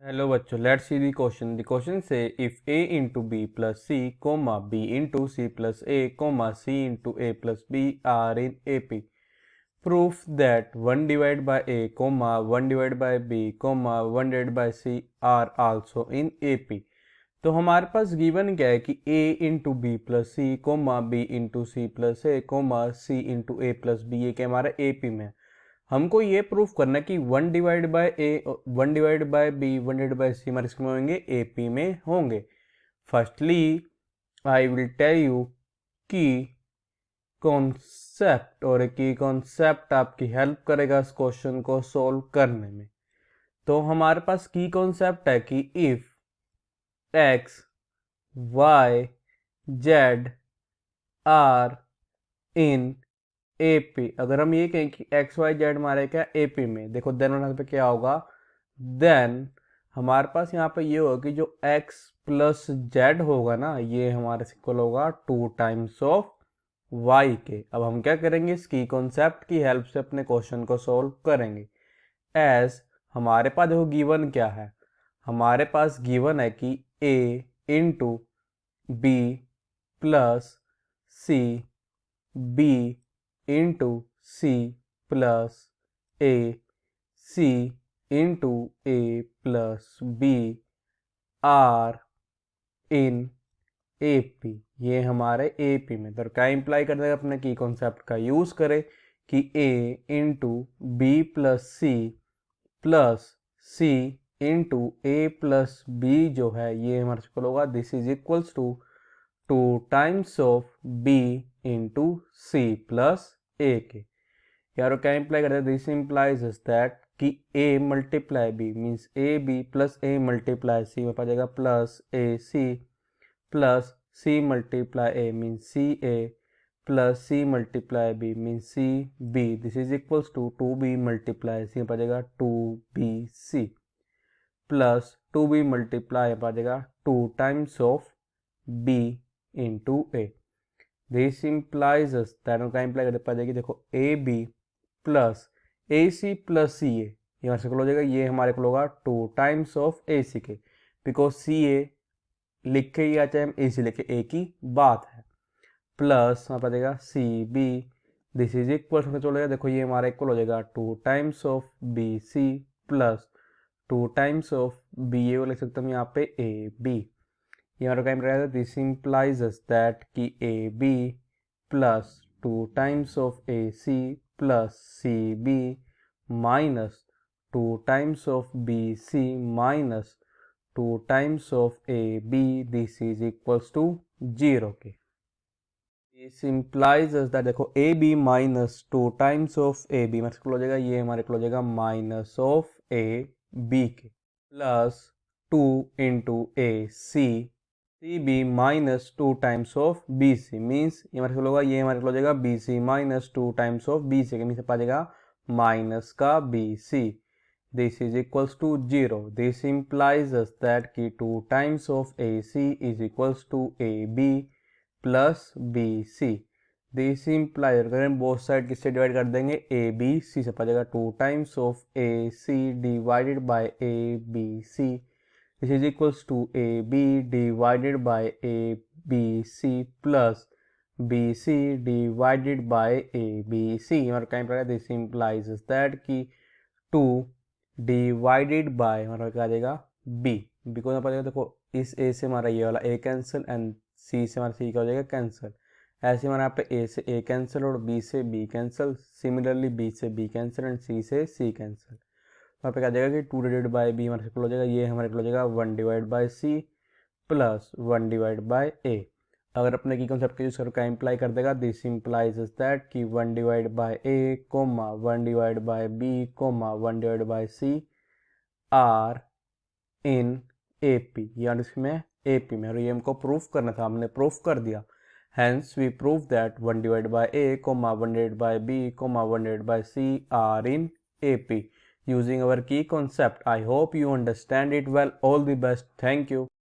Hello बच्चों, let's see the question. The question says if a into b plus c comma b into c plus a comma c into a plus b are in A P, proof that 1 divide by a comma 1 divide by b comma 1 divide by c are also in A P. तो हमारे पास given क्या है कि a into b plus c comma b into c plus a comma c into a plus B, ये क्या हमारा ए P में है। हमको ये प्रूफ करना है कि 1 divide by a 1 divide by b 1 divide by c हमारे इसमें होंगे ए पी में होंगे। Firstly I will tell you कि कॉन्सेप्ट, और की कॉन्सेप्ट आपकी हेल्प करेगा इस क्वेश्चन को सॉल्व करने में। तो हमारे पास की कॉन्सेप्ट है कि if X Y Z are in AP, अगर हम ये कहें कि एक्स वाई जेड हमारे क्या एपी में, देखो देन यहाँ पे क्या होगा, देन हमारे पास यहाँ पे ये होगा कि जो एक्स प्लस जेड होगा ना, ये हमारे इक्वल होगा 2 टाइम्स ऑफ वाई के। अब हम क्या करेंगे, इसकी कॉन्सेप्ट की हेल्प से अपने क्वेश्चन को सॉल्व करेंगे। एज हमारे पास देखो गिवन क्या है, हमारे पास गिवन है कि a into b plus C b into c plus a c into a plus b are in A P, ये हमारे ए पी में। तो क्या इंप्लाई करते हैं, अपने की कॉन्सेप्ट का यूज करें कि a into b plus c into a plus b जो है ये हमारे को होगा, this is equals to 2 times of b into c plus a के। यार क्या इंप्लाई करते हैं, दिस इंप्लाइज दैट कि a multiply b means a B plus a multiply c में पा जाएगा plus a C plus c multiply a means c a plus c multiply b means C b, this is equals to 2b multiply c में पा जाएगा 2bc plus 2b multiply पा जाएगा 2 times of b into a. This implies that का imply करते पा जाएगी, देखो A B plus a C plus c a, ये हमारे को हो जाएगा, ये हमारे को होगा 2 टाइम्स ऑफ ए सी के, बिकॉज सी ए लिख के या चाहे हम ए सी लिखे एक ही बात है, प्लस हमारे पास जाएगा c b, this is equal से चलेगा, देखो ये हमारा इक्वल हो जाएगा 2 times of B C plus 2 times of b a को लिख सकते हम यहाँ पे ए बी। ये हमारा क्या रहेगा, दिस इंप्लाइज दैट कि A B plus 2 times of A C plus C B minus 2 times of B C minus 2 times of A B, this is equals to 0 के। दिस इंप्लाइज दैट देखो ए B minus 2 times of A B हमारे हो जाएगा, ये हमारे को हो जाएगा माइनस ऑफ ए बी के plus 2 into A C C B minus 2 times of B C means ये हमारे को होगा, ये हमारे को हो जाएगा B C minus 2 times of B C के मीन से पा जाएगा माइनस का B C, this is equals to 0। This implies that कि 2 times of A C is equals to A B plus B C. This implies अगर हम both side किससे डिवाइड कर देंगे, ए बी सी से पा जाएगा 2 times of A C divided by A B C, this is equals to A B divided by A B C plus B C divided by A B C. और कहीं पर this implies that कि 2 divided by हमारा क्या आ जाएगा B, because हमारा देखो इस ए से हमारा ये वाला ए कैंसिल एंड सी से हमारा सी क्या हो जाएगा कैंसिल, ऐसे हमारे यहाँ पे ए से ए कैंसिल और बी से बी कैंसिल, सिमिलरली बी से बी कैंसिल एंड सी से सी कैंसिल। वहाँ पे क्या जाएगा कि 2 डिवाइडेड बाय बी हमारे को हो जाएगा, ये हमारे को हो जाएगा 1 divide by c plus 1 divide by a. अगर अपने की कॉन्सेप्ट का यूज करके क्या इंप्लाई कर देगा, दिस इंप्लाइज दैट कि 1 divide by A comma 1 divide by B comma 1 divide by C are in A P, यानी इसमें ए पी में, और ये हमको प्रूफ करना था, हमने प्रूफ कर दिया। Hence we prove that 1 divided by a, 1 divided by b, 1 divided by c are in AP using our key concept. I hope you understand it well. All the best. Thank you.